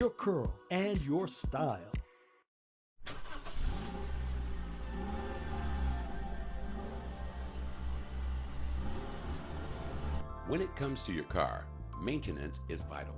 your curl, and your style. When it comes to your car, maintenance is vital.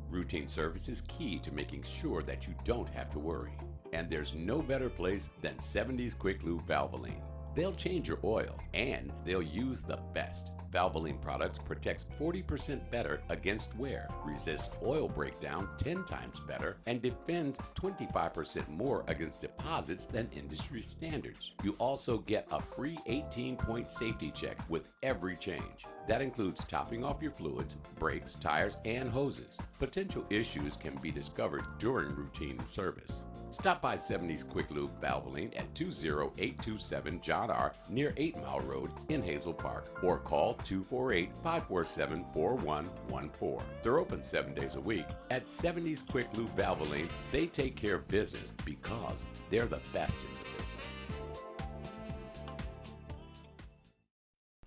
Routine service is key to making sure that you don't have to worry. And there's no better place than 70s Quick Lube Valvoline. They'll change your oil and they'll use the best. Valvoline products protects 40% better against wear, resists oil breakdown 10 times better, and defends 25% more against deposits than industry standards. You also get a free 18-point safety check with every change. That includes topping off your fluids, brakes, tires, and hoses. Potential issues can be discovered during routine service. Stop by 70's Quick Lube Valvoline at 20827 John R. near 8 Mile Road in Hazel Park, or call 248-547-4114. They're open 7 days a week. At 70's Quick Lube Valvoline, they take care of business because they're the best in the business.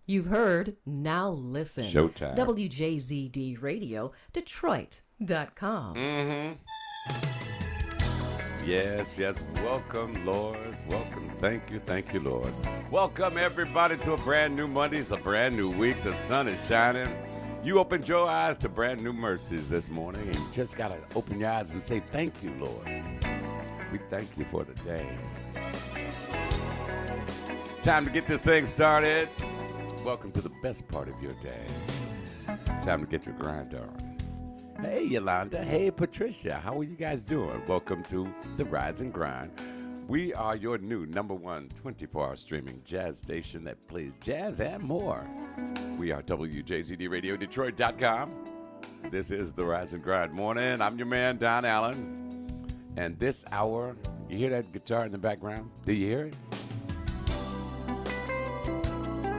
You've heard Now Listen. Showtime. WJZD Radio, Detroit.com. Yes, welcome, Lord. Welcome. Thank you, Lord. Welcome, everybody, to a brand new Monday. It's a brand new week. The sun is shining. You opened your eyes to brand new mercies this morning, and you just got to open your eyes and say, thank you, Lord. We thank you for the day. Time to get this thing started. Welcome to the best part of your day. Time to get your grind on. Hey, Yolanda. Hey, Patricia. How are you guys doing? Welcome to the Rise and Grind. We are your new number one 24-hour streaming jazz station that plays jazz and more. We are WJZD Radio Detroit.com. This is the Rise and Grind morning. I'm your man, Don Allen. And this hour, you hear that guitar in the background? Do you hear it?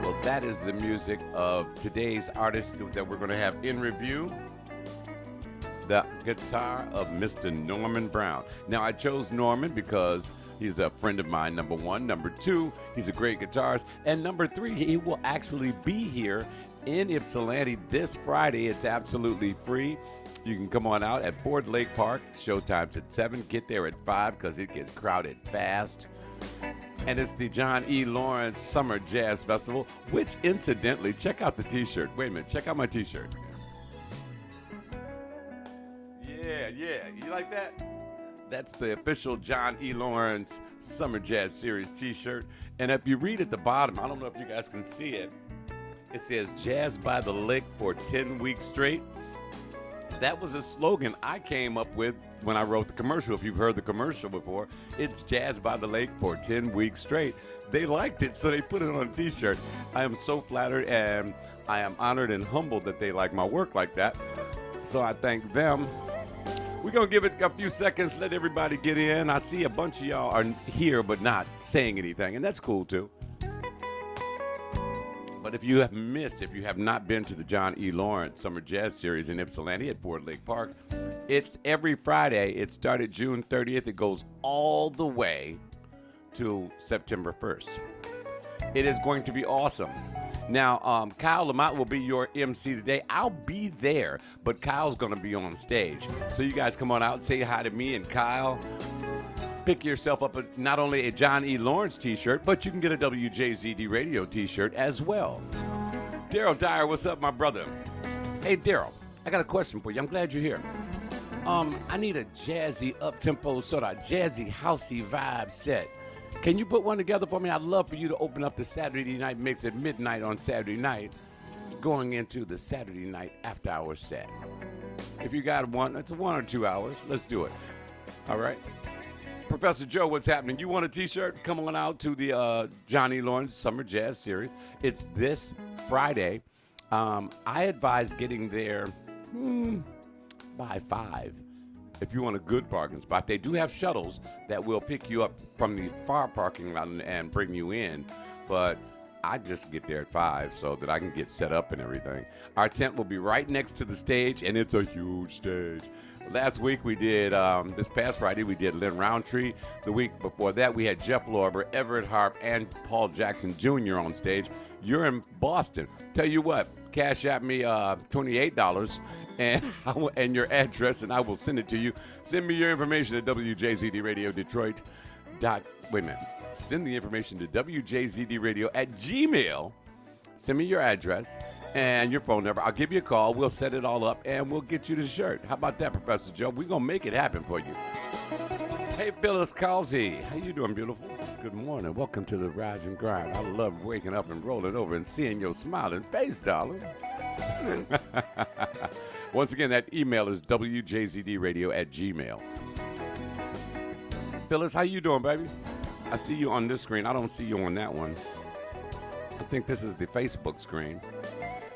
Well, that is the music of today's artist that we're going to have in review. The guitar of Mr. Norman Brown. Now, I chose Norman because he's a friend of mine, number one. Number two, he's a great guitarist. And number three, he will actually be here in Ypsilanti this Friday. It's absolutely free. You can come on out at Ford Lake Park. Showtime's at 7. Get there at 5 because it gets crowded fast. And it's the John E. Lawrence Summer Jazz Festival, which, incidentally, check out the T-shirt. Wait a minute. Check out my T-shirt. Yeah. You like that? That's the official John E. Lawrence Summer Jazz Series T-shirt. And if you read at the bottom, I don't know if you guys can see it, it says Jazz by the Lake for 10 weeks straight. That was a slogan I came up with when I wrote the commercial. If you've heard the commercial before, it's Jazz by the Lake for 10 weeks straight. They liked it, so they put it on a T-shirt. I am so flattered, and I am honored and humbled that they like my work like that. So I thank them. We're going to give it a few seconds, let everybody get in. I see a bunch of y'all are here but not saying anything, and that's cool too. But if you have not been to the John E. Lawrence Summer Jazz Series in Ypsilanti at Ford Lake Park, it's every Friday. It started June 30th. It goes all the way to September 1st. It is going to be awesome. Now, Kyle Lamont will be your MC today. I'll be there, but Kyle's going to be on stage. So you guys come on out, say hi to me and Kyle. Pick yourself up not only a John E. Lawrence T-shirt, but you can get a WJZD Radio T-shirt as well. Daryl Dyer, what's up, my brother? Hey, Daryl, I got a question for you. I'm glad you're here. I need a jazzy, up-tempo, sort of jazzy, housey vibe set. Can you put one together for me? I'd love for you to open up the Saturday night mix at midnight on Saturday night, going into the Saturday night after hours set. If you got one, it's 1 or 2 hours. Let's do it. All right? Professor Joe, what's happening? You want a T-shirt? Come on out to the John E. Lawrence Summer Jazz Series. It's this Friday. I advise getting there by 5. If you want a good parking spot. They do have shuttles that will pick you up from the far parking lot and bring you in, but I just get there at 5 so that I can get set up and everything. Our tent will be right next to the stage, and it's a huge stage. Last week we did, this past Friday, we did Lynn Roundtree. The week before that, we had Jeff Lorber, Everett Harp, and Paul Jackson Jr. on stage. You're in Boston. Tell you what, Cash at me $28 and your address, and I will send it to you. Send me your information at WJZDRadio Wait a minute. Send the information to WJZDRadio at Gmail. Send me your address and your phone number. I'll give you a call. We'll set it all up, and we'll get you the shirt. How about that, Professor Joe? We're going to make it happen for you. Hey, Phyllis Causey. How you doing, beautiful? Good morning. Welcome to the Rise and Grind. I love waking up and rolling over and seeing your smiling face, darling. Once again, that email is WJZDRadio@gmail. Phyllis, how you doing, baby? I see you on this screen. I don't see you on that one. I think this is the Facebook screen.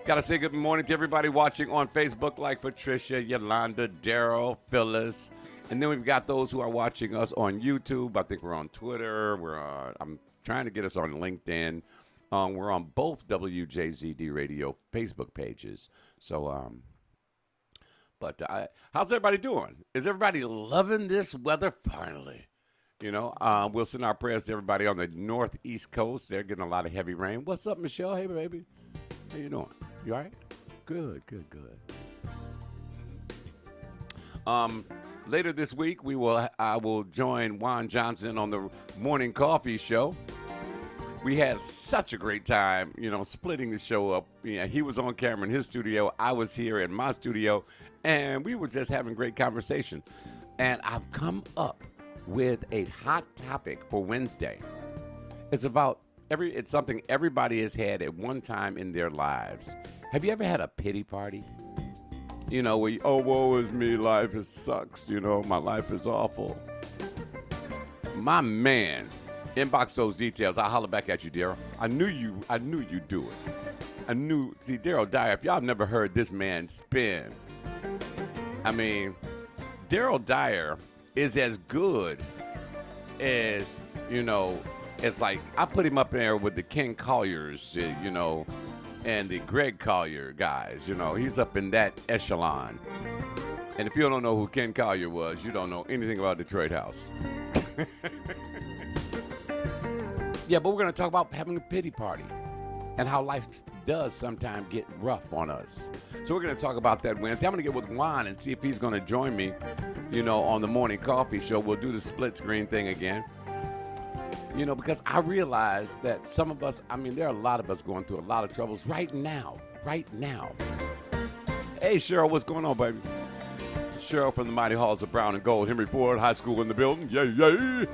Got to say good morning to everybody watching on Facebook, like Patricia, Yolanda, Daryl, Phyllis. And then we've got those who are watching us on YouTube. I think we're on Twitter. I'm trying to get us on LinkedIn. We're on both WJZD Radio Facebook pages. So, how's everybody doing? Is everybody loving this weather finally? You know, we'll send our prayers to everybody on the northeast coast. They're getting a lot of heavy rain. What's up, Michelle? Hey, baby. How you doing? You all right? Good. Later this week, I will join Juan Johnson on the Morning Coffee Show. We had such a great time, you know, splitting the show up. Yeah, he was on camera in his studio. I was here in my studio, and we were just having great conversation. And I've come up with a hot topic for Wednesday. It's something everybody has had at one time in their lives. Have you ever had a pity party? You know, where woe is me, life sucks, you know, my life is awful. My man, inbox those details. I'll holler back at you, Daryl. I knew you'd do it. See, Daryl Dyer, if y'all have never heard this man spin, I mean, Daryl Dyer is as good as, you know, it's like, I put him up there with the Ken Colliers, you know, and the Greg Collier guys, you know, he's up in that echelon. And if you don't know who Ken Collier was, you don't know anything about Detroit House. Yeah, but we're going to talk about having a pity party and how life does sometimes get rough on us. So we're going to talk about that Wednesday. I'm going to get with Juan and see if he's going to join me, you know, on the Morning Coffee Show. We'll do the split screen thing again. You know, because I realize that some of us, I mean, there are a lot of us going through a lot of troubles right now. Hey, Cheryl, what's going on, baby? Cheryl from the Mighty Halls of Brown and Gold, Henry Ford High School in the building. Yay.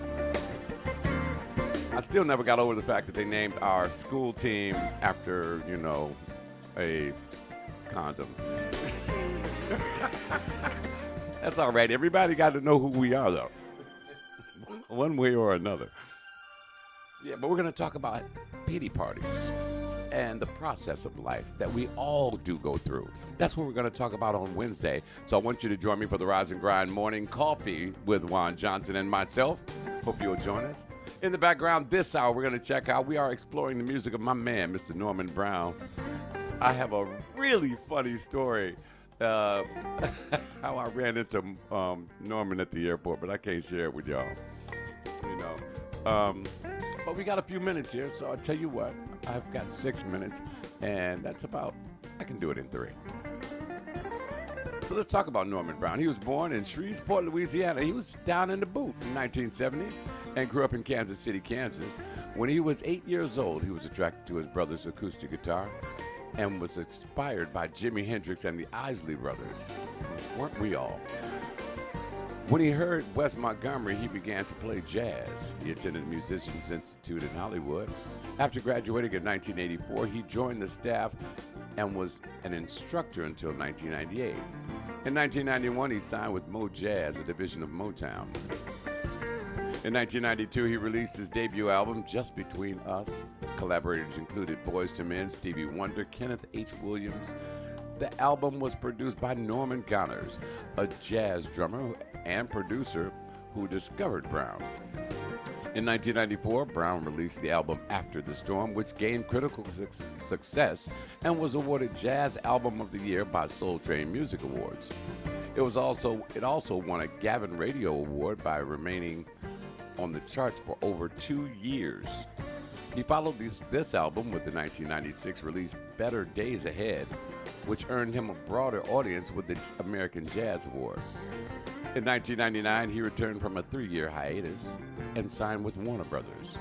I still never got over the fact that they named our school team after, you know, a condom. That's all right. Everybody got to know who we are, though. One way or another. Yeah, but we're going to talk about pity parties and the process of life that we all do go through. That's what we're going to talk about on Wednesday. So I want you to join me for the Rise and Grind Morning Coffee with Juan Johnson and myself. Hope you'll join us. In the background this hour, we're going to check out, we are exploring the music of my man, Mr. Norman Brown. I have a really funny story how I ran into Norman at the airport, but I can't share it with y'all. You know. But we got a few minutes here, so I'll tell you what. I've got 6 minutes, and that's about, I can do it in 3. So let's talk about Norman Brown. He was born in Shreveport, Louisiana. He was down in the boot in 1970 and grew up in Kansas City, Kansas. When he was 8 years old, he was attracted to his brother's acoustic guitar and was inspired by Jimi Hendrix and the Isley Brothers. Weren't we all? When he heard Wes Montgomery, he began to play jazz. He attended Musicians Institute in Hollywood. After graduating in 1984, he joined the staff and was an instructor until 1998. In 1991, he signed with Mo Jazz, a division of Motown. In 1992, he released his debut album, Just Between Us. Collaborators included Boyz II Men, Stevie Wonder, Kenneth H. Williams. The album was produced by Norman Connors, a jazz drummer and producer who discovered Brown. In 1994, Brown released the album After the Storm, which gained critical success and was awarded Jazz Album of the Year by Soul Train Music Awards. It also won a Gavin Radio Award by remaining on the charts for over 2 years. He followed this album with the 1996 release Better Days Ahead, which earned him a broader audience with the American Jazz Award. In 1999, he returned from a 3-year hiatus and signed with Warner Brothers,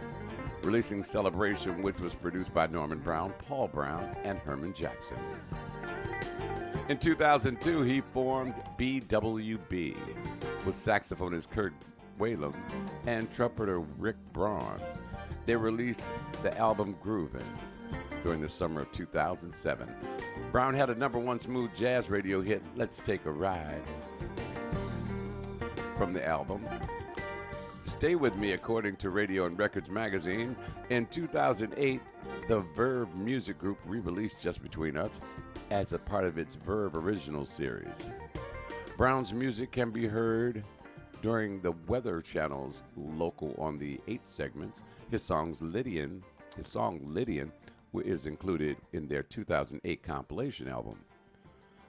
releasing Celebration, which was produced by Norman Brown, Paul Brown, and Herman Jackson. In 2002, he formed BWB with saxophonist Kurt Whalum and trumpeter Rick Braun. They released the album Groovin' during the summer of 2007. Brown had a #1 smooth jazz radio hit, Let's Take a Ride, from the album. Stay With Me, according to Radio and Records magazine. In 2008, the Verve Music Group re-released Just Between Us as a part of its Verve Original series. Brown's music can be heard during the Weather Channel's local on the 8 segments. His song Lydian is included in their 2008 compilation album.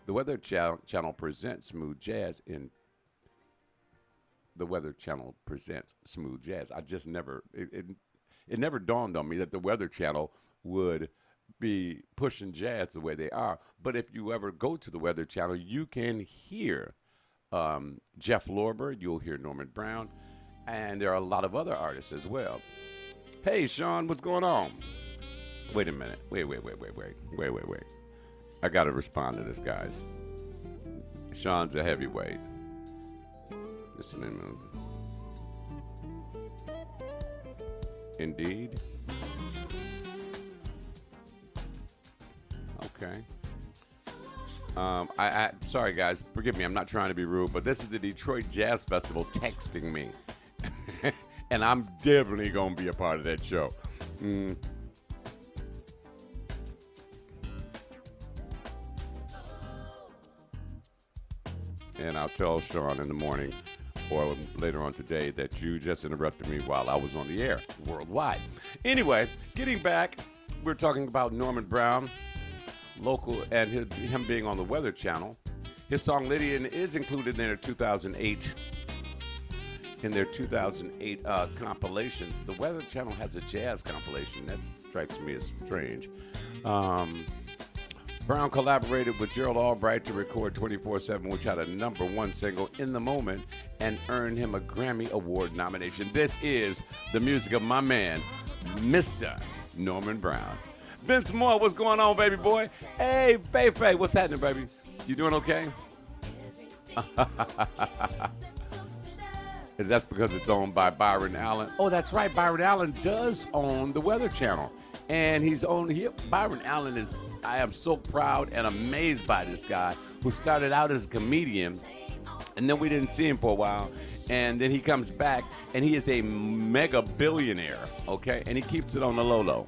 The Weather Channel presents smooth jazz in The Weather Channel presents smooth jazz. I just never, it never dawned on me that the Weather Channel would be pushing jazz the way they are. But if you ever go to the Weather Channel, you can hear Jeff Lorber, you'll hear Norman Brown, and there are a lot of other artists as well. Hey, Sean, what's going on? Wait a minute. Wait. I got to respond to this, guys. Sean's a heavyweight. Indeed. Okay. I sorry guys, forgive me. I'm not trying to be rude, but this is the Detroit Jazz Festival texting me, and I'm definitely gonna be a part of that show. And I'll tell Sean in the morning or later on today that you just interrupted me while I was on the air worldwide. Anyway, getting back, we're talking about Norman Brown, local, and him being on the Weather Channel. His song Lydian is included in their 2008 compilation. The Weather Channel has a jazz compilation. That strikes me as strange. Brown collaborated with Gerald Albright to record 24/7, which had a #1 single, In the Moment, and earned him a Grammy Award nomination. This is the music of my man, Mr. Norman Brown. Vince Moore, what's going on, baby boy? Hey, Faye, what's happening, baby? You doing okay? Is that because it's owned by Byron Allen? Oh, that's right. Byron Allen does own the Weather Channel. And Byron Allen is, I am so proud and amazed by this guy who started out as a comedian, and then we didn't see him for a while, and then he comes back, and he is a mega billionaire, okay? And he keeps it on the low.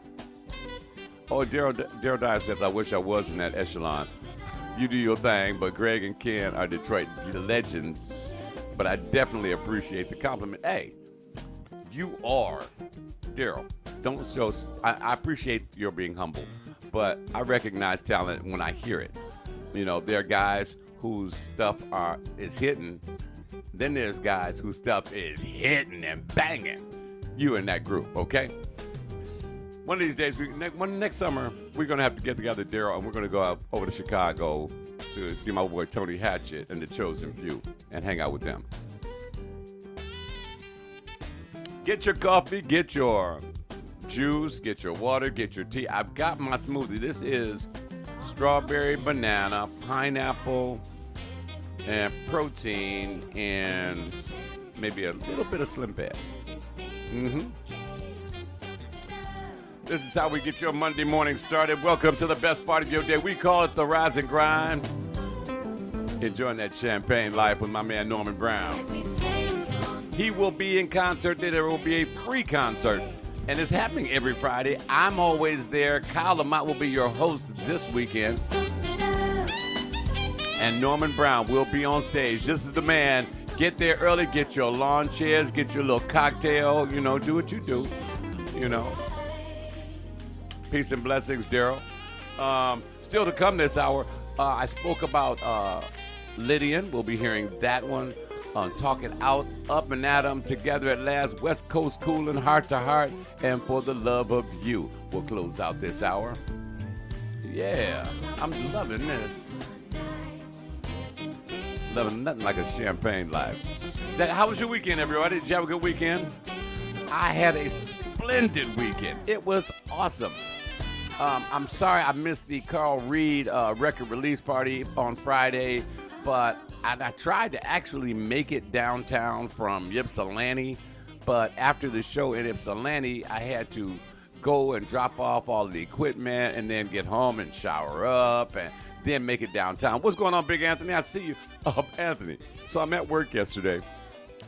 Oh, Daryl Dyer says, I wish I was in that echelon. You do your thing, but Greg and Ken are Detroit legends, but I definitely appreciate the compliment. Hey, you are, Daryl. Don't show. I appreciate your being humble, but I recognize talent when I hear it. You know, there are guys whose stuff is hitting. Then there's guys whose stuff is hitting and banging. You in that group, okay? One of these days, next summer, we're gonna have to get together, Daryl, and we're gonna go out over to Chicago to see my boy Tony Hatchett and the Chosen Few and hang out with them. Get your coffee, get your juice, get your water, get your tea. I've got my smoothie. This is strawberry, banana, pineapple, and protein, and maybe a little bit of Slim Fast. This is how we get your Monday morning started. Welcome to the best part of your day. We call it the Rise and Grind. Enjoying that champagne life with my man Norman Brown. He will be in concert. There will be a free concert, and it's happening every Friday. I'm always there. Kyle Lamont will be your host this weekend, and Norman Brown will be on stage. This is the man. Get there early. Get your lawn chairs. Get your little cocktail. You know, do what you do. You know. Peace and blessings, Daryl. Still to come this hour, I spoke about Lydian. We'll be hearing that one. talking out, up and at 'em, together at last, West Coast coolin', heart to heart, and for the love of you. We'll close out this hour. Yeah, I'm loving this. Loving nothing like a champagne life. How was your weekend, everybody? Did you have a good weekend? I had a splendid weekend. It was awesome. I'm sorry I missed the Carl Reed record release party on Friday, but I tried to actually make it downtown from Ypsilanti, but after the show in Ypsilanti, I had to go and drop off all the equipment and then get home and shower up and then make it downtown. What's going on, Big Anthony? I see you. Anthony. So I'm at work yesterday,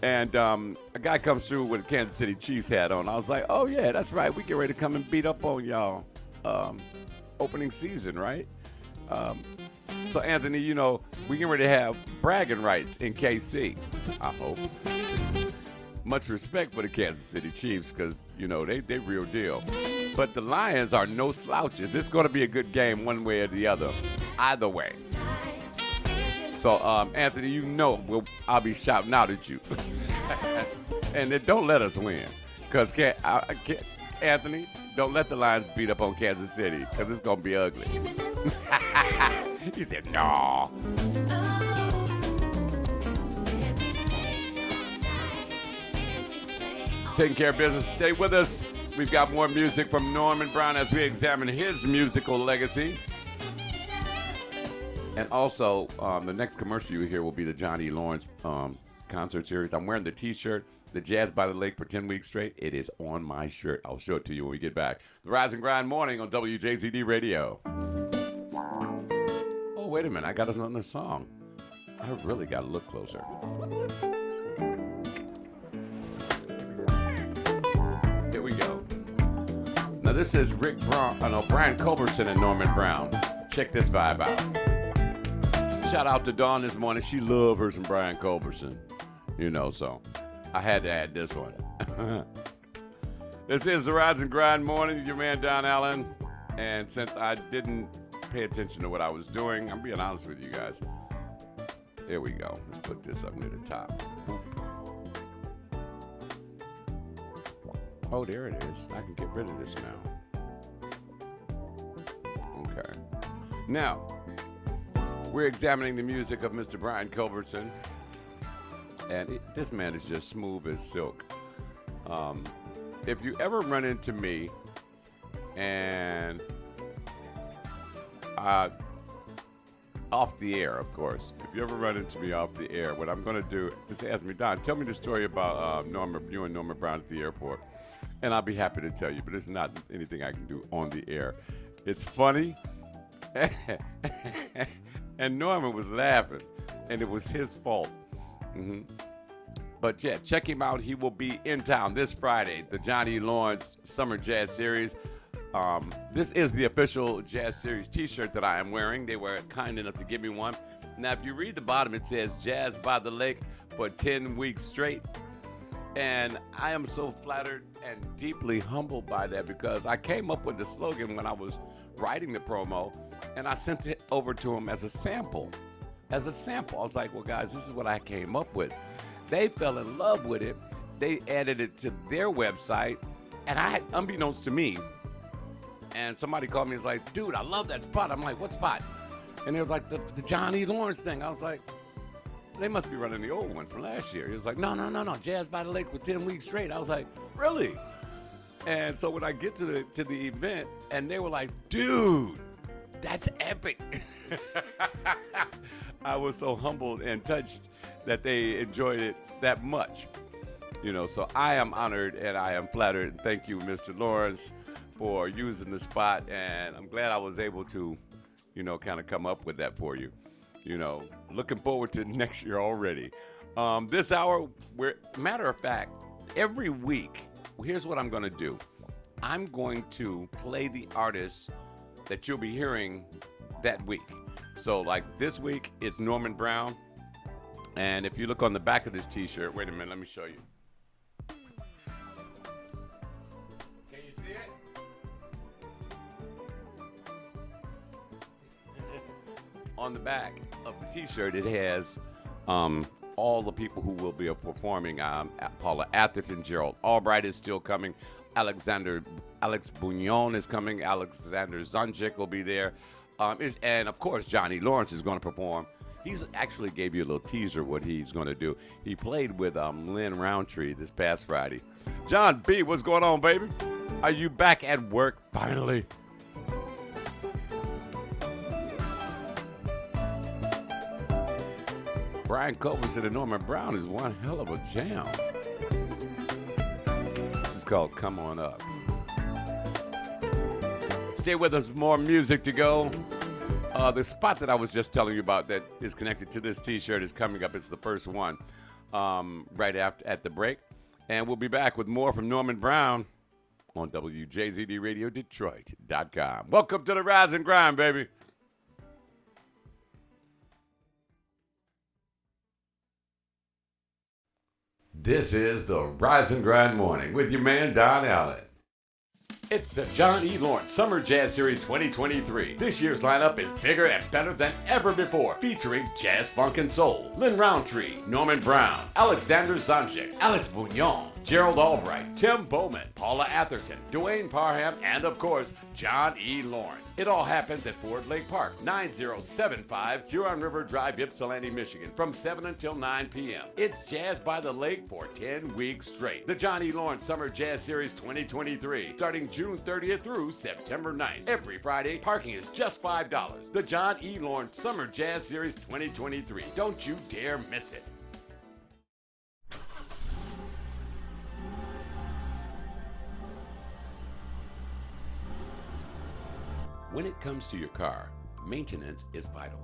and a guy comes through with a Kansas City Chiefs hat on. I was like, oh, yeah, that's right. We get ready to come and beat up on y'all opening season, right? So, Anthony, you know, we get ready to have bragging rights in KC, I hope. Much respect for the Kansas City Chiefs because, you know, they real deal. But the Lions are no slouches. It's going to be a good game one way or the other. Either way. So, Anthony, you know I'll be shouting out at you. And then don't let us win. Because, Anthony, don't let the Lions beat up on Kansas City because it's going to be ugly. He said, no. Taking care of business. Stay with us. We've got more music from Norman Brown as we examine his musical legacy. And also, the next commercial you hear will be the John E. Lawrence concert series. I'm wearing the T-shirt, the Jazz by the Lake for 10 weeks straight. It is on my shirt. I'll show it to you when we get back. The Rise and Grind Morning on WJZD Radio. Oh, wait a minute. I got another song. I really got to look closer. Here we go. Now, this is Brian Culberson and Norman Brown. Check this vibe out. Shout out to Dawn this morning. She loved her some Brian Culberson. You know, so I had to add this one. This is the Rise and Grind Morning. Your man, Don Allen. And since I didn't pay attention to what I was doing, I'm being honest with you guys. There we go. Let's put this up near the top. Oh, there it is. I can get rid of this now. Okay. Now, we're examining the music of Mr. Brian Culberson. And this man is just smooth as silk. If you ever run into me and off the air, of course. If you ever run into me off the air, what I'm going to do, just ask me, Don, tell me the story about you and Norman Brown at the airport. And I'll be happy to tell you, but it's not anything I can do on the air. It's funny. And Norman was laughing, and it was his fault. Mm-hmm. But yeah, check him out. He will be in town this Friday, the John E. Lawrence Summer Jazz Series. This is the official Jazz Series t-shirt that I am wearing. They were kind enough to give me one. Now, if you read the bottom, it says Jazz by the Lake for 10 weeks straight. And I am so flattered and deeply humbled by that because I came up with the slogan when I was writing the promo, and I sent it over to him as a sample. I was like, well, guys, this is what I came up with. They fell in love with it. They added it to their website, and I, unbeknownst to me, and somebody called me and was like, dude, I love that spot. I'm like, what spot? And it was like the John E. Lawrence thing. I was like, they must be running the old one from last year. He was like, no, Jazz by the Lake for 10 weeks straight. I was like, really? And so when I get to the event, and they were like, dude, that's epic. I was so humbled and touched that they enjoyed it that much. You know, so I am honored and I am flattered. Thank you, Mr. Lawrence, for using the spot. And I'm glad I was able to, you know, kind of come up with that for you. You know, looking forward to next year already. This hour, matter of fact, every week, here's what I'm going to do. I'm going to play the artists that you'll be hearing that week. So, like this week, it's Norman Brown. And if you look on the back of this t-shirt, wait a minute, let me show you. Can you see it? On the back of the t-shirt, it has all the people who will be performing. Paula Atherton, Gerald Albright is still coming. Alex Bugnon is coming. Alexander Zonjic will be there. And, of course, Johnny Lawrence is going to perform. He's actually gave you a little teaser what he's going to do. He played with Lynn Roundtree this past Friday. John B., what's going on, baby? Are you back at work finally? Brian Colvin said that Norman Brown is one hell of a jam. This is called Come On Up. Stay with us, more music to go. The spot that I was just telling you about that is connected to this T-shirt is coming up. It's the first one right after at the break. And we'll be back with more from Norman Brown on WJZDRadioDetroit.com. Welcome to the Rise and Grind, baby. This is the Rise and Grind Morning with your man, Don Allen. It's the John E. Lawrence Summer Jazz Series 2023. This year's lineup is bigger and better than ever before, featuring jazz, funk, and soul. Lynn Roundtree, Norman Brown, Alexander Zonjic, Alex Bugnon, Gerald Albright, Tim Bowman, Paula Atherton, Dwayne Parham, and of course, John E. Lawrence. It all happens at Ford Lake Park, 9075 Huron River Drive, Ypsilanti, Michigan, from 7 until 9 p.m. It's Jazz by the Lake for 10 weeks straight. The John E. Lawrence Summer Jazz Series 2023, starting June 30th through September 9th. Every Friday, parking is just $5. The John E. Lawrence Summer Jazz Series 2023. Don't you dare miss it. When it comes to your car, maintenance is vital.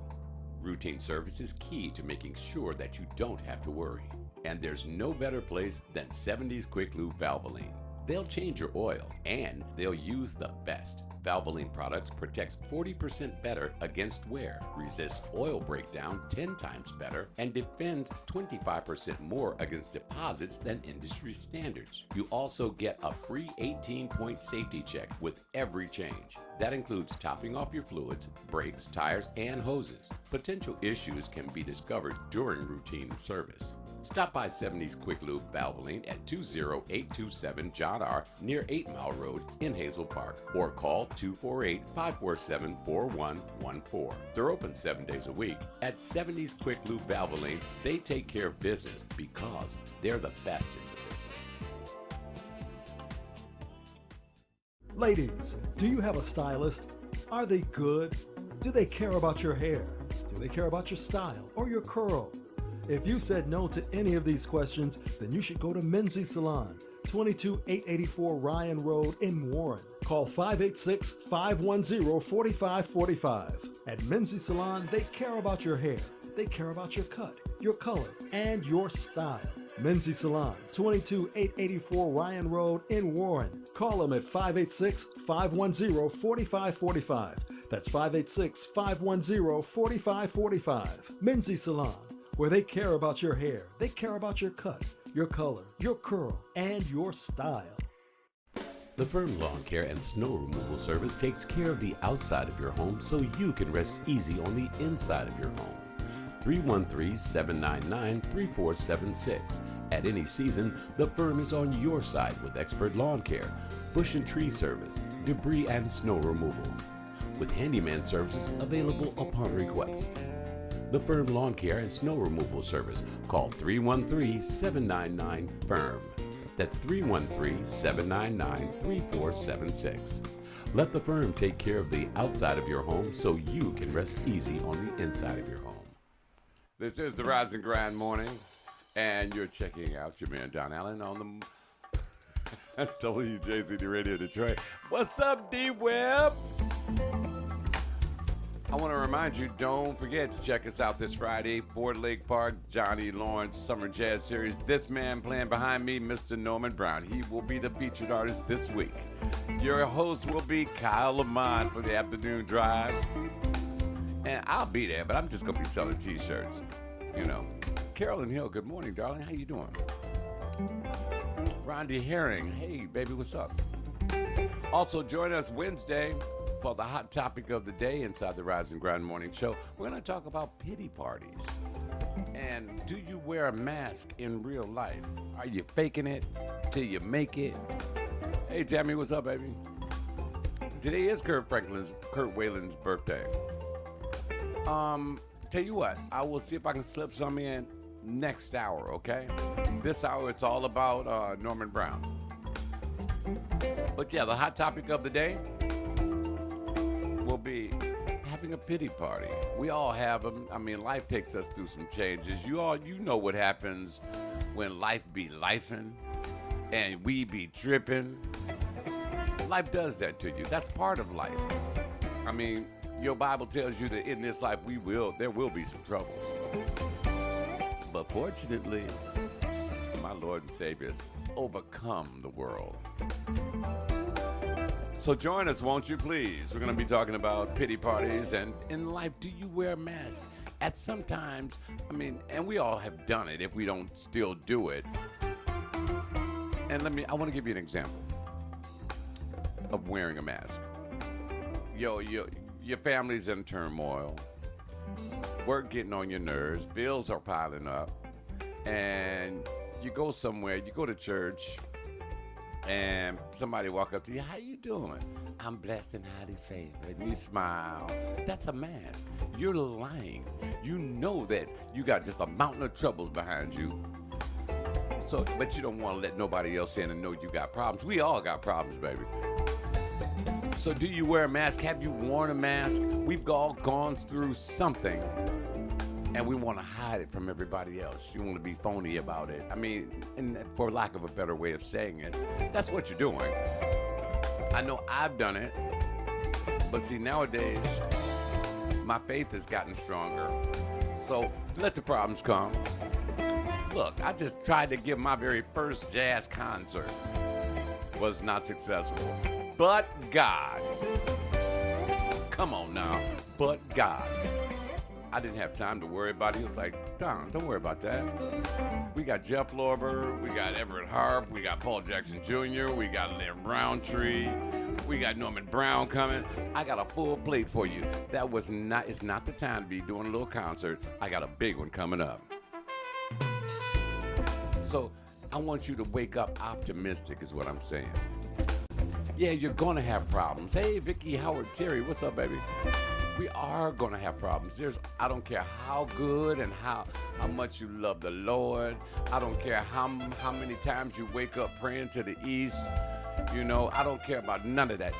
Routine service is key to making sure that you don't have to worry. And there's no better place than 70s Quick Lube Valvoline. They'll change your oil, and they'll use the best. Valvoline products protects 40% better against wear, resists oil breakdown 10 times better, and defends 25% more against deposits than industry standards. You also get a free 18-point safety check with every change. That includes topping off your fluids, brakes, tires, and hoses. Potential issues can be discovered during routine service. Stop by 70s Quick Lube Valvoline at 20827 John R. near 8 Mile Road in Hazel Park, or call 248-547-4114. They're open 7 days a week. At 70s Quick Lube Valvoline, they take care of business because they're the best in the business. Ladies, do you have a stylist? Are they good? Do they care about your hair? Do they care about your style or your curl? If you said no to any of these questions, then you should go to Menzie Salon, 22884 Ryan Road in Warren. Call 586-510-4545. At Menzie Salon, they care about your hair, they care about your cut, your color, and your style. Menzie Salon, 22884 Ryan Road in Warren. Call them at 586-510-4545. That's 586-510-4545. Menzie Salon, where they care about your hair, they care about your cut, your color, your curl, and your style. The Firm Lawn Care and Snow Removal Service takes care of the outside of your home so you can rest easy on the inside of your home. 313-799-3476. At any season, the firm is on your side with expert lawn care, bush and tree service, debris and snow removal, with handyman services available upon request. The Firm Lawn Care and Snow Removal Service. Call 313-799-FIRM. That's 313-799-3476. Let the firm take care of the outside of your home so you can rest easy on the inside of your home. This is the Rise and Grind Morning, and you're checking out your man Don Allen on the WJZD Radio Detroit. What's up, D-Web? I want to remind you, don't forget to check us out this Friday, Ford Lake Park, John E. Lawrence Summer Jazz Series. This man playing behind me, Mr. Norman Brown. He will be the featured artist this week. Your host will be Kyle Lamont for the afternoon drive. And I'll be there, but I'm just going to be selling T-shirts. You know. Carolyn Hill, good morning, darling. How you doing? Rondi Herring, hey, baby, what's up? Also, join us Wednesday for the hot topic of the day inside the Rise and Grind Morning Show. We're going to talk about pity parties. And do you wear a mask in real life? Are you faking it till you make it? Hey, Tammy, what's up, baby? Today is Kurt Whalen's birthday. Tell you what, I will see if I can slip some in next hour, okay? This hour, it's all about Norman Brown. But yeah, the hot topic of the day will be having a pity party. We all have them. I mean, life takes us through some changes. You know what happens when life be lifing and we be tripping. Life does that to you. That's part of life. I mean, your Bible tells you that in this life there will be some trouble. But fortunately, my Lord and Savior has overcome the world. So join us, won't you, please? We're going to be talking about pity parties, and in life, do you wear a mask? At some times, I mean, and we all have done it if we don't still do it. And I want to give you an example of wearing a mask. Your family's in turmoil, work getting on your nerves, bills are piling up, and you go somewhere, you go to church, and somebody walk up to you, how you doing? I'm blessed and highly favored. And you smile. That's a mask. You're lying. You know that you got just a mountain of troubles behind you. So, but you don't want to let nobody else in and know you got problems. We all got problems, baby. So do you wear a mask? Have you worn a mask? We've all gone through something, and we want to hide it from everybody else. You want to be phony about it. I mean, and for lack of a better way of saying it, that's what you're doing. I know I've done it, but see, nowadays, my faith has gotten stronger. So let the problems come. Look, I just tried to give my very first jazz concert. Was not successful. But God. Come on now. But God. I didn't have time to worry about it. He was like, Don, don't worry about that. We got Jeff Lorber, we got Everett Harp, we got Paul Jackson Jr., we got Lynn Roundtree, we got Norman Brown coming. I got a full plate for you. It's not the time to be doing a little concert. I got a big one coming up. So I want you to wake up optimistic is what I'm saying. Yeah, you're going to have problems. Hey, Vicky, Howard, Terry, what's up, baby? We are going to have problems. I don't care how good and how much you love the Lord. I don't care how many times you wake up praying to the east. You know, I don't care about none of that.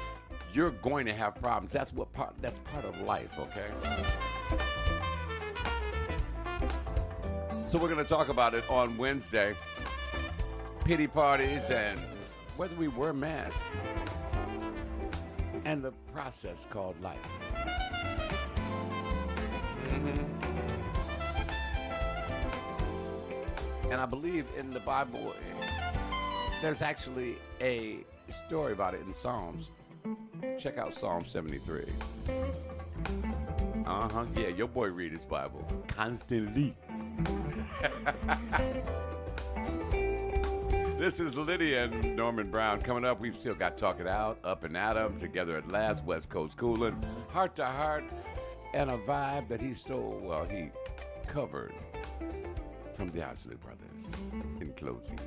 You're going to have problems. That's part of life, okay? So we're going to talk about it on Wednesday. Pity parties and whether we wear masks and the process called life. And I believe in the Bible, there's actually a story about it in Psalms. Check out Psalm 73. Yeah, your boy read his Bible constantly. This is Lydia and Norman Brown. Coming up, we've still got Talk It Out, Up and Atom, Together at Last, West Coast Coolin', Heart to Heart, and a vibe that he covered from the Isley Brothers in closing.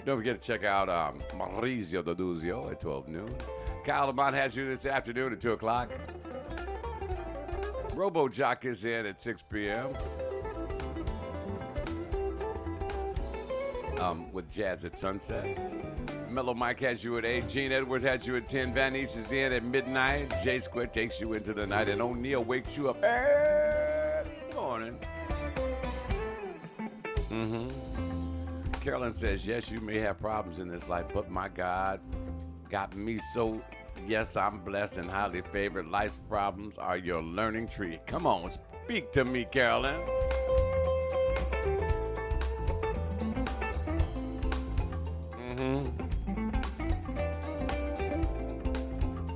Don't forget to check out Maurizio Doduzio at 12 noon. Kyle Lamont has you this afternoon at 2 o'clock. Robo Jock is in at 6 p.m. With Jazz at Sunset. Mellow Mike has you at 8. Gene Edwards has you at 10. Van East is in at midnight. J Square takes you into the night. And O'Neal wakes you up early morning. Carolyn says, yes, you may have problems in this life, but my God got me so, yes, I'm blessed and highly favored. Life's problems are your learning tree. Come on, speak to me, Carolyn.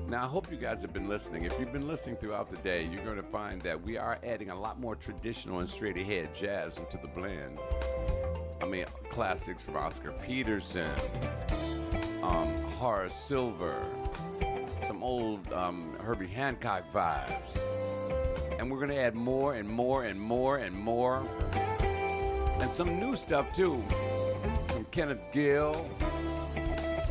Now, I hope you guys have been listening. If you've been listening throughout the day, you're going to find that we are adding a lot more traditional and straight-ahead jazz into the blend. I mean, classics from Oscar Peterson, Horace Silver, some old Herbie Hancock vibes. And we're going to add more and more and more and more. And some new stuff too from Kenneth Gill.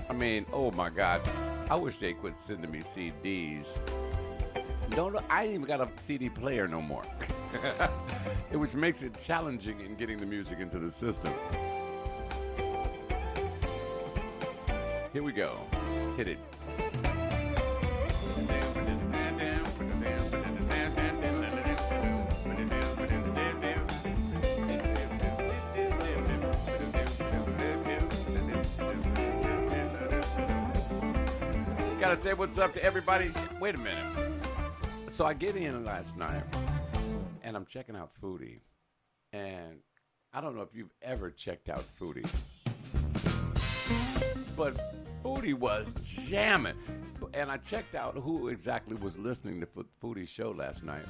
I mean, oh my God. I wish they quit sending me CDs. No, I ain't even got a CD player no more. Which makes it challenging in getting the music into the system. Here we go. Hit it. Gotta say what's up to everybody. Wait a minute. So I get in last night and I'm checking out Foodie. And I don't know if you've ever checked out Foodie, but Foodie was jamming. And I checked out who exactly was listening to Foodie's show last night.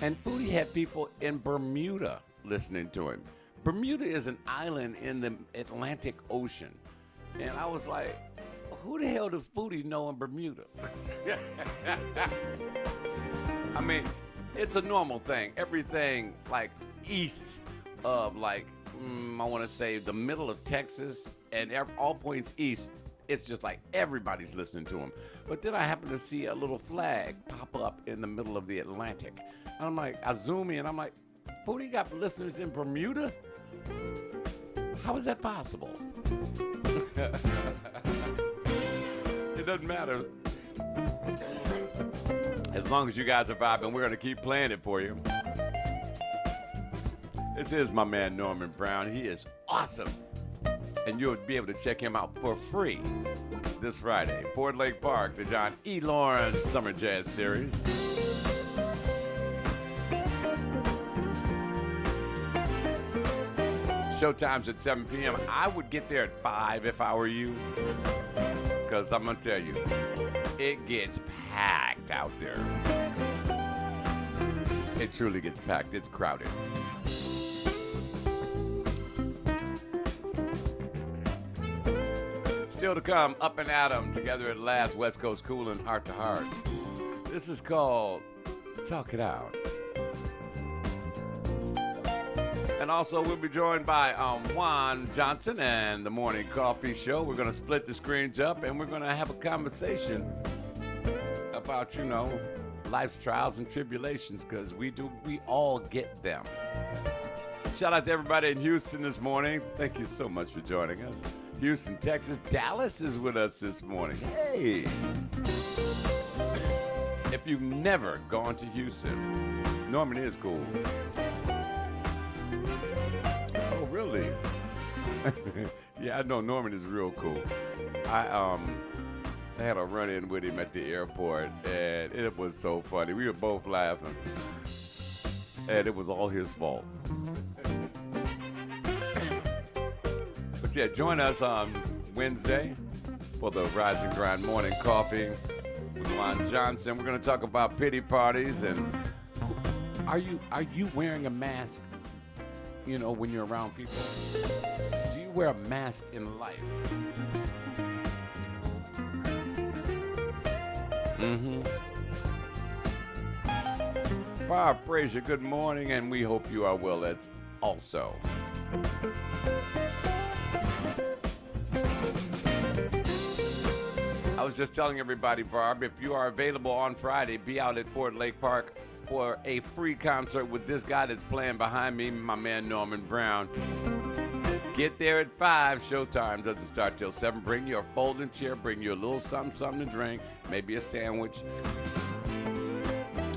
And Foodie had people in Bermuda listening to him. Bermuda is an island in the Atlantic Ocean. And I was like, who the hell does Foodie know in Bermuda? I mean, it's a normal thing. Everything like east of I want to say the middle of Texas and all points east, it's just like everybody's listening to him. But then I happen to see a little flag pop up in the middle of the Atlantic. And I'm like, I zoom in, I'm like, Foodie got listeners in Bermuda? How is that possible? It doesn't matter. As long as you guys are vibing, we're going to keep playing it for you. This is my man Norman Brown. He is awesome. And you'll be able to check him out for free this Friday. Ford Lake Park, the John E. Lawrence Summer Jazz Series. Showtime's at 7 p.m. I would get there at 5 if I were you. Because I'm going to tell you, it gets packed out there. It truly gets packed. It's crowded. Still to come, Up and Atom, together at last, West Coast Coolin', Heart to Heart. This is called Talk It Out. And also, we'll be joined by Juan Johnson and the Morning Coffee Show. We're going to split the screens up, and we're going to have a conversation about, life's trials and tribulations, because we all get them. Shout out to everybody in Houston this morning. Thank you so much for joining us. Houston, Texas. Dallas is with us this morning. Hey! If you've never gone to Houston, Norman is cool. Really? Yeah, I know Norman is real cool. I had a run-in with him at the airport, and it was so funny. We were both laughing, and it was all his fault. But yeah, join us on Wednesday for the Rise and Grind Morning Coffee with Juan Johnson. We're going to talk about pity parties, and are you wearing a mask? When you're around people, do you wear a mask in life? Barb Frazier, good morning, and we hope you are well as also. I was just telling everybody, Barb, if you are available on Friday, be out at Ford Lake Park for a free concert with this guy that's playing behind me, my man Norman Brown. Get there at 5. Showtime doesn't start till 7. Bring your folding chair, bring you a little something to drink, maybe a sandwich.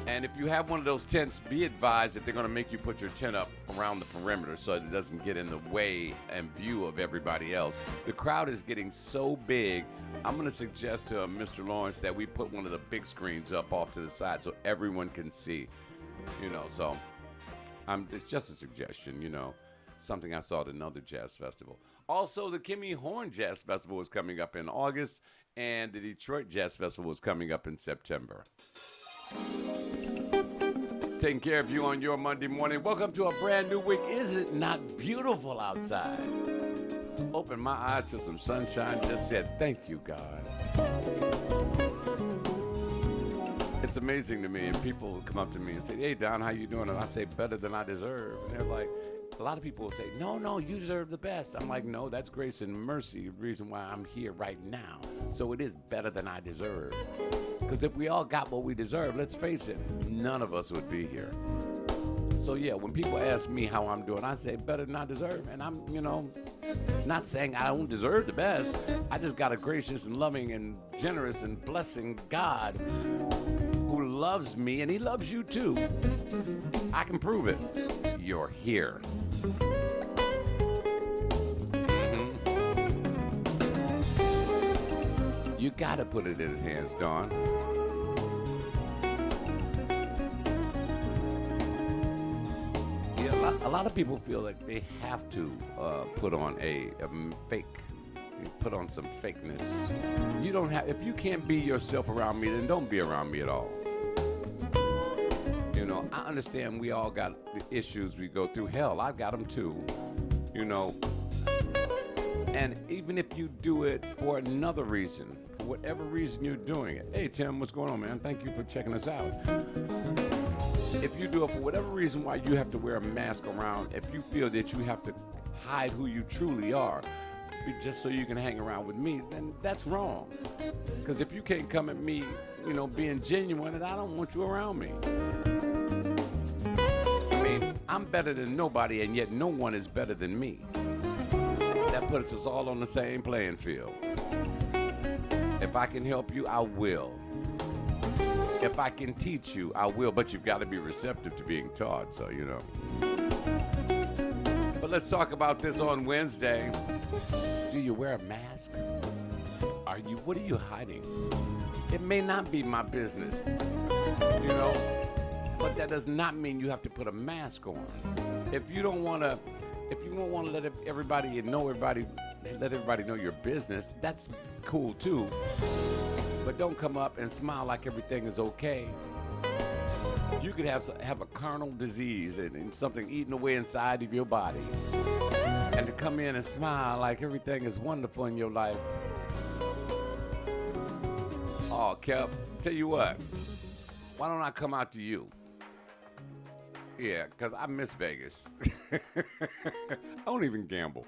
And if you have one of those tents, be advised that they're going to make you put your tent up around the perimeter so that it doesn't get in the way and view of everybody else. The crowd is getting so big, I'm going to suggest to Mr. Lawrence that we put one of the big screens up off to the side so everyone can see, so it's just a suggestion, something I saw at another jazz festival. Also, the Kimmy Horn Jazz Festival is coming up in August, and the Detroit Jazz Festival is coming up in September. Taking care of you on your Monday morning. Welcome to a brand new week. Is it not beautiful outside? Opened my eyes to some sunshine. Just said, thank you, God. It's amazing to me. And people come up to me and say, hey, Don, how you doing? And I say, better than I deserve. And they're like, a lot of people will say, no, you deserve the best. I'm like, no, that's grace and mercy, the reason why I'm here right now. So it is better than I deserve. Because if we all got what we deserve, let's face it, none of us would be here. So yeah, when people ask me how I'm doing, I say better than I deserve. And I'm, not saying I don't deserve the best. I just got a gracious and loving and generous and blessing God who loves me, and he loves you too. I can prove it. You're here. You gotta put it in his hands, Dawn. Yeah, a lot of people feel like they have to put on a fake, put on some fakeness. You don't have. If you can't be yourself around me, then don't be around me at all. I understand we all got the issues we go through. Hell, I got them too. And even if you do it for another reason, for whatever reason you're doing it. Hey, Tim, what's going on, man? Thank you for checking us out. If you do it for whatever reason why you have to wear a mask around, if you feel that you have to hide who you truly are, just so you can hang around with me, then that's wrong. Because if you can't come at me, being genuine, and I don't want you around me. I'm better than nobody, and yet no one is better than me. That puts us all on the same playing field. If I can help you, I will. If I can teach you, I will, but you've got to be receptive to being taught, so But let's talk about this on Wednesday. Do you wear a mask? What are you hiding? It may not be my business, but that does not mean you have to put a mask on. If you don't want to let everybody know your business, that's cool too. But don't come up and smile like everything is okay. You could have a carnal disease and something eating away inside of your body. And to come in and smile like everything is wonderful in your life. Oh, Kev, tell you what, why don't I come out to you? Yeah, because I miss Vegas. I don't even gamble.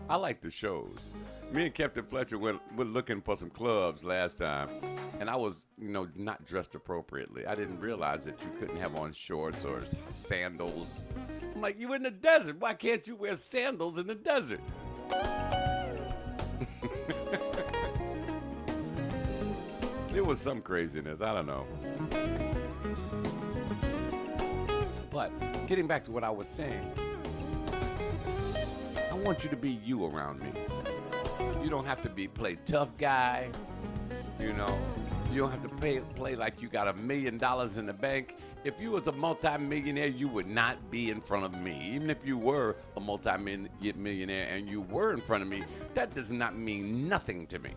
I like the shows. Me and Captain Fletcher were looking for some clubs last time, and I was, not dressed appropriately. I didn't realize that you couldn't have on shorts or sandals. I'm like, you in the desert. Why can't you wear sandals in the desert? It was some craziness. I don't know. But getting back to what I was saying, I want you to be you around me. You don't have to play tough guy. You don't have to play like you got $1 million in the bank. If you was a multi-millionaire, you would not be in front of me. Even if you were a multi-millionaire and you were in front of me, that does not mean nothing to me.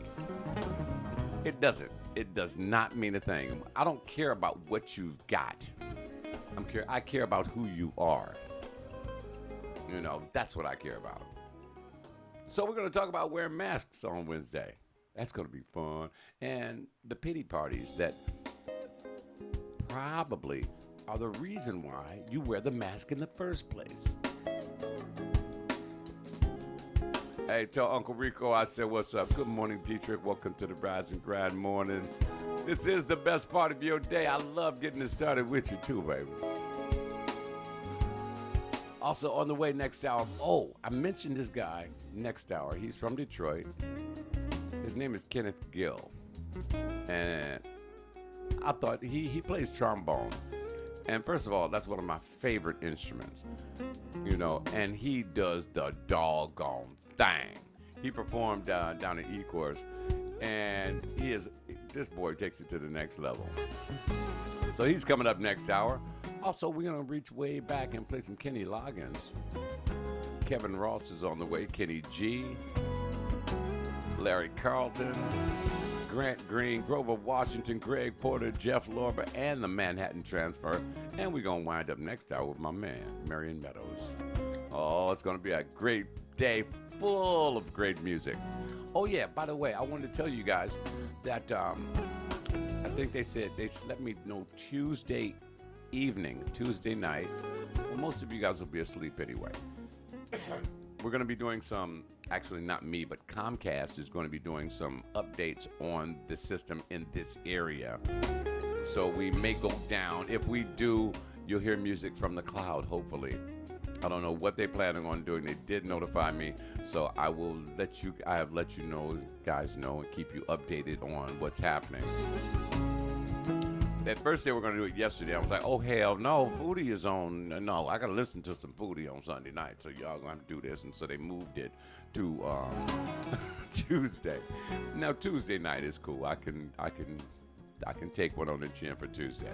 It doesn't. It does not mean a thing. I don't care about what you've got. I care about who you are. That's what I care about. So we're going to talk about wearing masks on Wednesday. That's going to be fun. And the pity parties that probably are the reason why you wear the mask in the first place. Hey, tell Uncle Rico I said what's up. Good morning, Dietrich. Welcome to the Rise and Grind morning. This is the best part of your day. I love getting it started with you too, baby. Also on the way next hour. Oh, I mentioned this guy next hour. He's from Detroit. His name is Kenneth Gill. And I thought he plays trombone. And first of all, that's one of my favorite instruments. And he does the doggone thing. He performed down at Ecorse, and this boy takes it to the next level. So he's coming up next hour. Also, we're gonna reach way back and play some Kenny Loggins. Kevin Ross is on the way. Kenny G, Larry Carlton, Grant Green, Grover Washington, Greg Porter, Jeff Lorber, and the Manhattan Transfer. And we're gonna wind up next hour with my man, Marion Meadows. Oh, it's gonna be a great day full of great music. Oh yeah, by the way, I wanted to tell you guys that I think they said they let me know Tuesday evening, Tuesday night. Well, most of you guys will be asleep anyway. We're going to be doing some, actually not me, but Comcast is going to be doing some updates on the system in this area. So we may go down. If we do, you'll hear music from the cloud, hopefully. I don't know what they're planning on doing. They did notify me, so I have let you know, guys know, and keep you updated on what's happening. At first they were going to do it yesterday. I was like, oh, hell no, Foodie is on. No, I got to listen to some Foodie on Sunday night, so y'all going to have to do this. And so they moved it to Tuesday. Now, Tuesday night is cool. I can take one on the chin for Tuesday.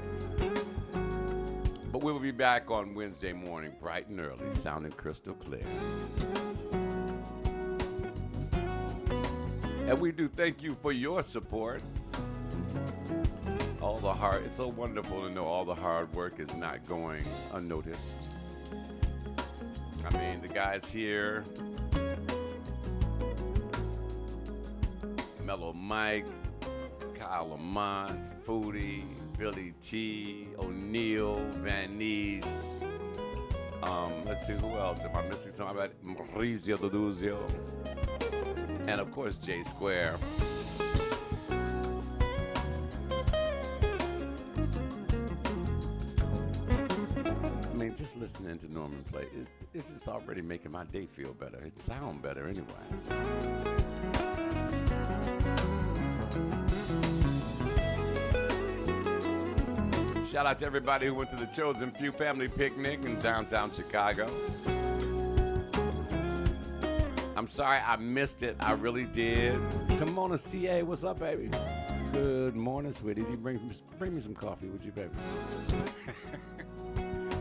But we'll be back on Wednesday morning, bright and early, sounding crystal clear. And we do thank you for your support. It's so wonderful to know all the hard work is not going unnoticed. I mean, the guys here, Mellow Mike, Kyle Lamont, Foodie, Billy T, O'Neill, Van Ness. Let's see, who else? Am I missing something about Maurizio Doduzio? And of course, J Square. I mean, just listening to Norman play, it's just already making my day feel better. It sounds better anyway. Shout out to everybody who went to the Chosen Few Family Picnic in downtown Chicago. I'm sorry I missed it. I really did. Timona CA, what's up, baby? Good morning, sweetie. You bring me some coffee, would you, baby?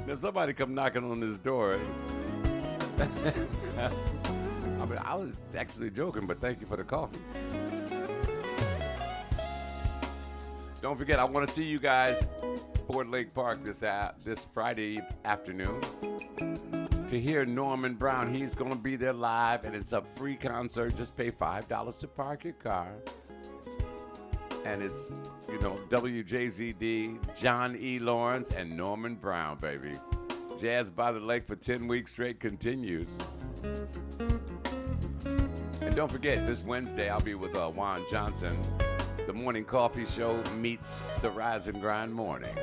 If somebody come knocking on this door, I mean, I was actually joking, but thank you for the coffee. Don't forget, I want to see you guys Ford Lake Park this Friday afternoon to hear Norman Brown. He's going to be there live, and it's a free concert. Just pay $5 to park your car. And it's, WJZD, John E. Lawrence, and Norman Brown, baby. Jazz by the Lake for 10 weeks straight continues. And don't forget, this Wednesday, I'll be with Juan Johnson. The Morning Coffee Show meets the Rise and Grind Morning.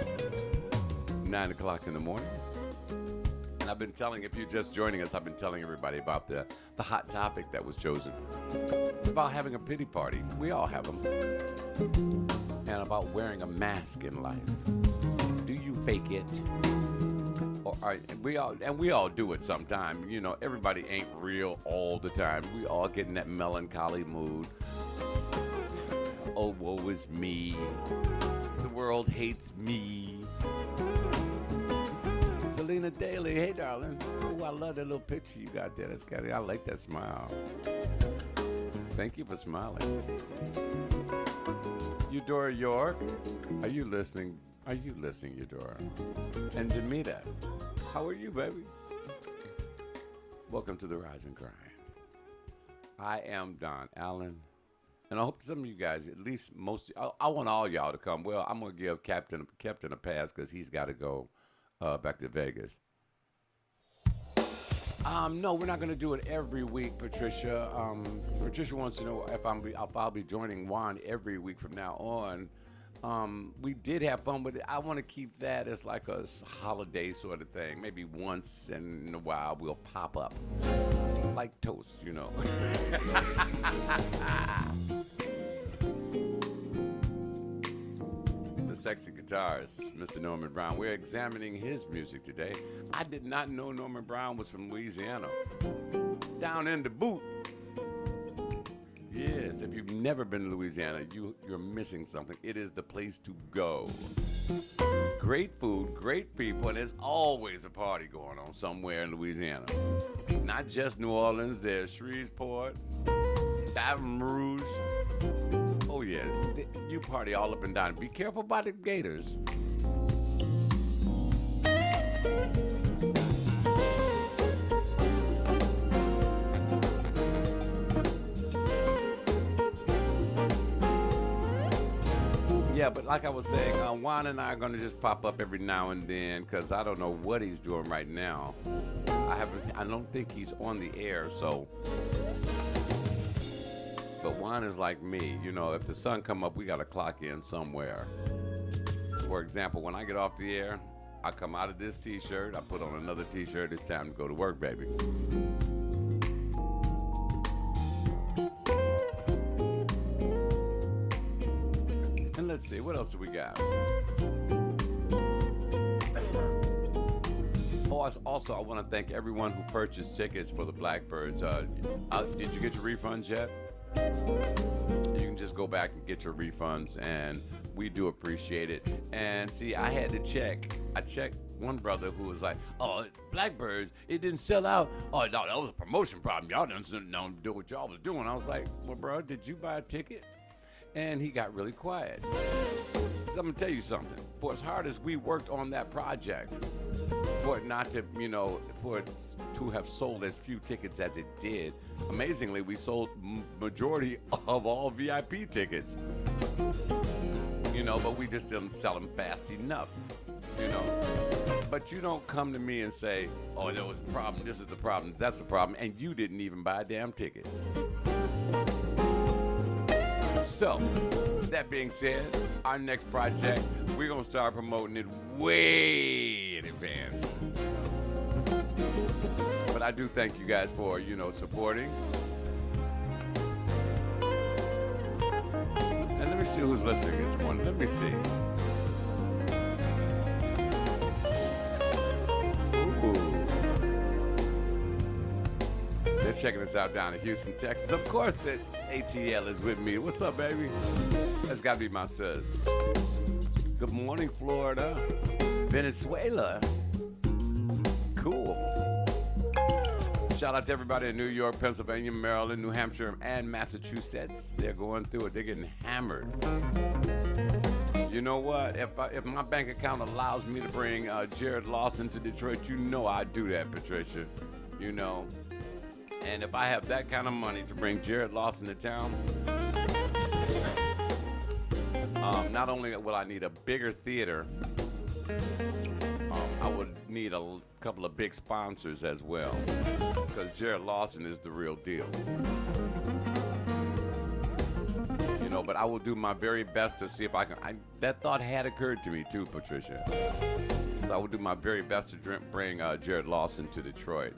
9 o'clock in the morning. And I've been telling, if you're just joining us, I've been telling everybody about the hot topic that was chosen. It's about having a pity party. We all have them. And about wearing a mask in life. Do you fake it? We all do it sometime. Everybody ain't real all the time. We all get in that melancholy mood. Oh, woe is me. The world hates me. Selena Daly, hey darling. Oh, I love that little picture you got there. I like that smile. Thank you for smiling. Eudora York, are you listening? Are you listening, Eudora? And Demita, how are you, baby? Welcome to the Rise and Grind. I am Don Allen. And I hope some of you guys, at least most, I want all y'all to come. Well, I'm going to give Captain a pass because he's got to go back to Vegas. No, we're not going to do it every week, Patricia. Patricia wants to know if I'll be joining Juan every week from now on. We did have fun with it. I want to keep that as like a holiday sort of thing. Maybe once in a while we'll pop up. Like toast, The sexy guitarist, Mr. Norman Brown. We're examining his music today. I did not know Norman Brown was from Louisiana. Down in the boot. Yes, if you've never been to Louisiana, you're missing something. It is the place to go. Great food, great people, and there's always a party going on somewhere in Louisiana. Not just New Orleans, there's Shreveport, Baton Rouge. Oh yeah, you party all up and down. Be careful about the gators. Yeah, but like I was saying, Juan and I are going to just pop up every now and then because I don't know what he's doing right now. I don't think he's on the air, so. But Juan is like me, you know, if the sun come up, we got to clock in somewhere. For example, when I get off the air, I come out of this t-shirt, I put on another t-shirt, it's time to go to work, baby. And let's see, what else do we got? Oh, also, I want to thank everyone who purchased tickets for the Blackbirds. Did you get your refunds yet? You can just go back and get your refunds, and we do appreciate it. And see, I had to check. I checked one brother who was like, "Oh, Blackbirds, it didn't sell out. Oh, no, that was a promotion problem. Y'all didn't do what y'all was doing." I was like, "Well, bro, did you buy a ticket?" And he got really quiet. So I'm gonna tell you something. For as hard as we worked on that project, for it not to, for it to have sold as few tickets as it did, amazingly, we sold majority of all VIP tickets. But we just didn't sell them fast enough. But you don't come to me and say, "Oh, there was a problem. This is the problem. That's the problem," and you didn't even buy a damn ticket. So, that being said, our next project, we're going to start promoting it way in advance. But I do thank you guys for, supporting. And let me see who's listening this morning. Let me see. They're checking us out down in Houston, Texas. Of course, the ATL is with me. What's up, baby? That's got to be my sis. Good morning, Florida. Venezuela. Cool. Shout out to everybody in New York, Pennsylvania, Maryland, New Hampshire, and Massachusetts. They're going through it. They're getting hammered. You know what? If my bank account allows me to bring Jared Lawson to Detroit, I'd do that, Patricia. And if I have that kind of money to bring Jared Lawson to town, not only will I need a bigger theater, I would need a couple of big sponsors as well, because Jared Lawson is the real deal. But I will do my very best to see if I can. That thought had occurred to me too, Patricia. So I will do my very best to bring Jared Lawson to Detroit.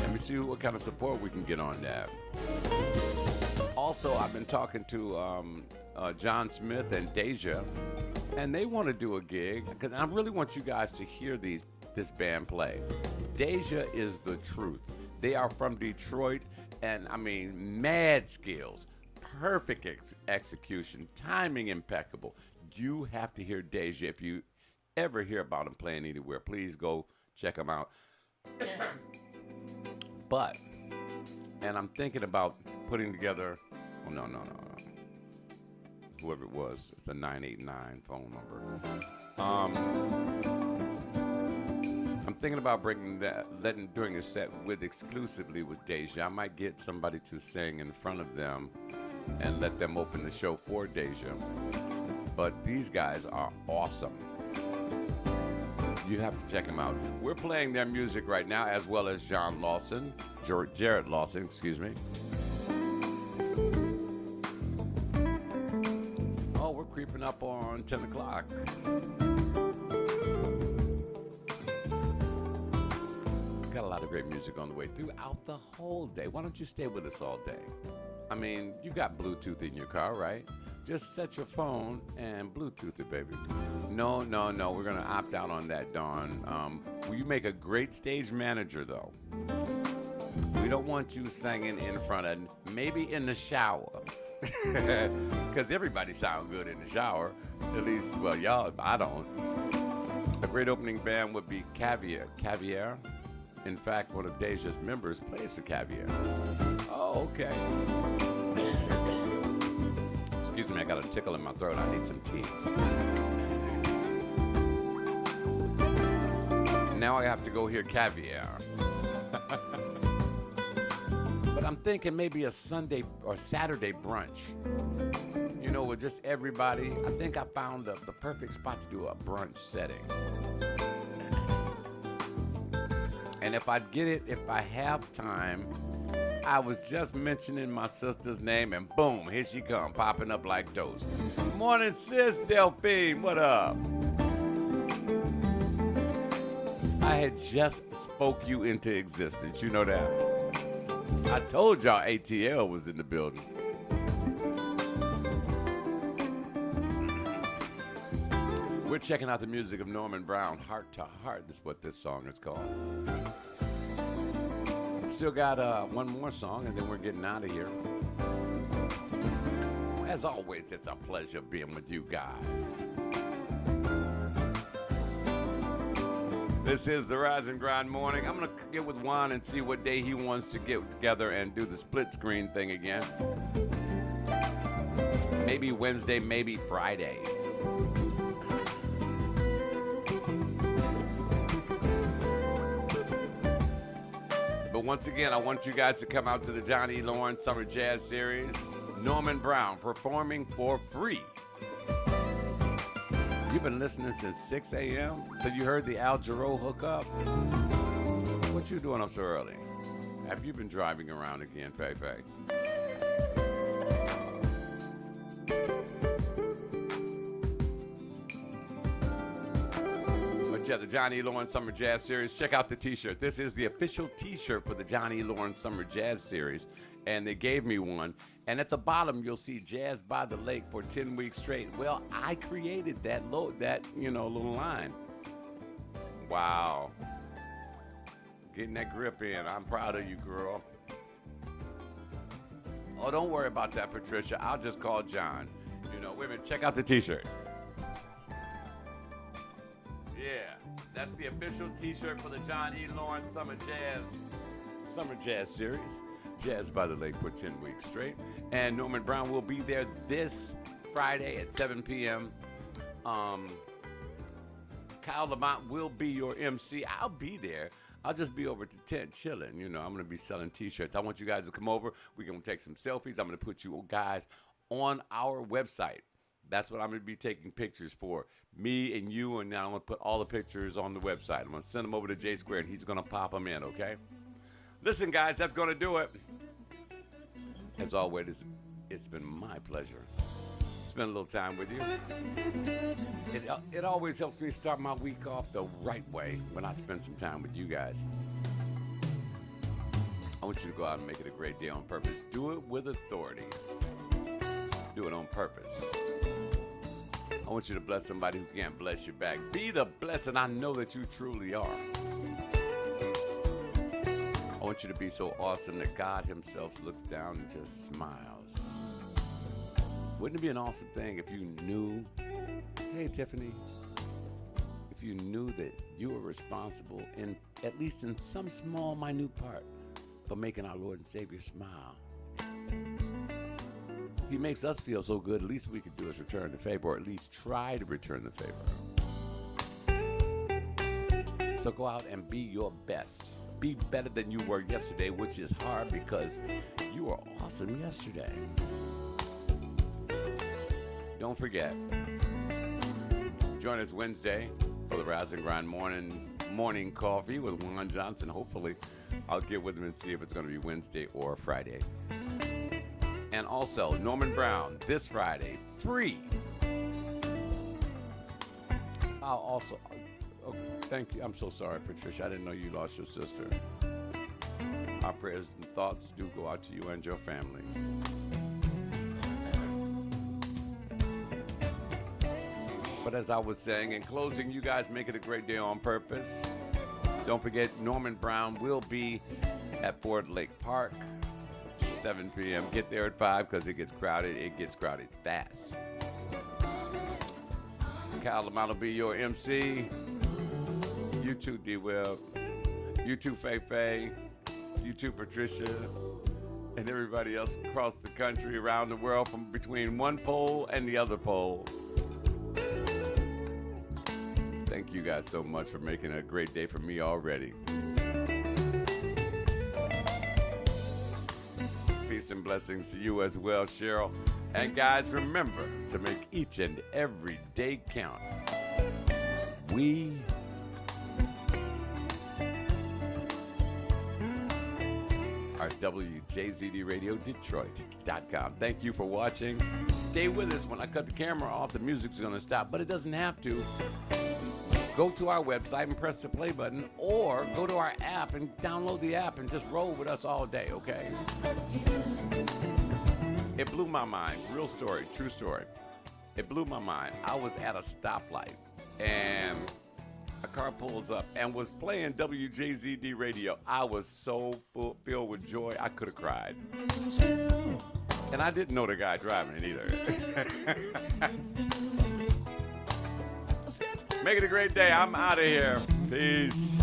Let me see what kind of support we can get on that. Also, I've been talking to John Smith and Deja, and they want to do a gig, because I really want you guys to hear this band play. Deja is the truth. They are from Detroit, and mad skills, perfect execution, timing impeccable. You have to hear Deja. If you ever hear about them playing anywhere, please go check them out. And I'm thinking about putting together, no. Whoever it was, it's a 989 phone number. I'm thinking about doing a set exclusively with Deja. I might get somebody to sing in front of them and let them open the show for Deja. But these guys are awesome. You have to check them out. We're playing their music right now, as well as Jared Lawson, excuse me. Oh, we're creeping up on 10 o'clock. Got a lot of great music on the way throughout the whole day. Why don't you stay with us all day? You got Bluetooth in your car, right? Just set your phone and Bluetooth it, baby. No. We're going to opt out on that, Dawn. You make a great stage manager, though. We don't want you singing in front of, maybe in the shower. Because everybody sounds good in the shower. At least, well, y'all, I don't. A great opening band would be Caviar. In fact, one of Deja's members plays for Caviar. Oh, okay. Excuse me, I got a tickle in my throat. I need some tea. Now I have to go hear Caviar. But I'm thinking maybe a Sunday or Saturday brunch. with just everybody. I think I found the perfect spot to do a brunch setting. And if I get it, if I have time, I was just mentioning my sister's name, and boom, here she come, popping up like toast. Morning, sis, Delphine, what up? I had just spoke you into existence, you know that? I told y'all ATL was in the building. We're checking out the music of Norman Brown, Heart to Heart. This is what this song is called. Still got one more song, and then we're getting out of here. As always, it's a pleasure being with you guys. This is the Rise and Grind Morning. I'm going to get with Juan and see what day he wants to get together and do the split screen thing again. Maybe Wednesday, maybe Friday. But once again, I want you guys to come out to the John E. Lawrence Summer Jazz Series. Norman Brown performing for free. You've been listening since 6 a.m., so you heard the Al Jarreau hookup? What you doing up so early? Have you been driving around again, Feifei? But yeah, the John E. Lawrence Summer Jazz Series. Check out the t-shirt. This is the official t-shirt for the John E. Lawrence Summer Jazz Series, and they gave me one. And at the bottom, you'll see Jazz by the Lake for 10 weeks straight. Well, I created that little line. Wow. Getting that grip in. I'm proud of you, girl. Oh, don't worry about that, Patricia. I'll just call John. Wait a minute. Check out the t-shirt. Yeah, that's the official t-shirt for the John E. Lawrence Summer Jazz Series. Jazz by the Lake for 10 weeks straight. And Norman Brown will be there this Friday at 7 p.m. Kyle Lamont will be your MC. I'll be there. I'll just be over at the tent chilling. I'm going to be selling t-shirts. I want you guys to come over. We're going to take some selfies. I'm going to put you guys on our website. That's what I'm going to be taking pictures for. Me and you, and now I'm going to put all the pictures on the website. I'm going to send them over to J Square, and he's going to pop them in, okay? Listen, guys, that's going to do it. As always, it's been my pleasure. Spend a little time with you. It always helps me start my week off the right way when I spend some time with you guys. I want you to go out and make it a great day on purpose. Do it with authority. Do it on purpose. I want you to bless somebody who can't bless you back. Be the blessing I know that you truly are. I want you to be so awesome that God himself looks down and just smiles. Wouldn't it be an awesome thing if you knew, hey Tiffany, if you knew that you were responsible at least in some small, minute part for making our Lord and Savior smile. He makes us feel so good, at least we could do is return the favor, or at least try to return the favor. So go out and be your best. Be better than you were yesterday, which is hard because you were awesome yesterday. Don't forget, join us Wednesday for the Rise and Grind morning coffee with Juan Johnson. Hopefully, I'll get with him and see if it's going to be Wednesday or Friday. And also, Norman Brown, this Friday, free. Oh, thank you. I'm so sorry, Patricia. I didn't know you lost your sister. Our prayers and thoughts do go out to you and your family. But as I was saying, in closing, you guys make it a great day on purpose. Don't forget, Norman Brown will be at Ford Lake Park, 7 p.m. Get there at 5 because it gets crowded. It gets crowded fast. Kyle Lamont will be your MC. You too, D-Web. You too, Feifei. You too, Patricia. And everybody else across the country, around the world, from between one pole and the other pole. Thank you guys so much for making it a great day for me already. Peace and blessings to you as well, Cheryl. And guys, remember to make each and every day count. We are WJZDRadioDetroit.com. Thank you for watching. Stay with us. When I cut the camera off, the music's going to stop, but it doesn't have to. Go to our website and press the play button, or go to our app and download the app and just roll with us all day, okay? It blew my mind. Real story, true story. It blew my mind. I was at a stoplight, and a car pulls up and was playing WJZD radio. I was so filled with joy, I could have cried. And I didn't know the guy driving it either. Make it a great day. I'm out of here. Peace.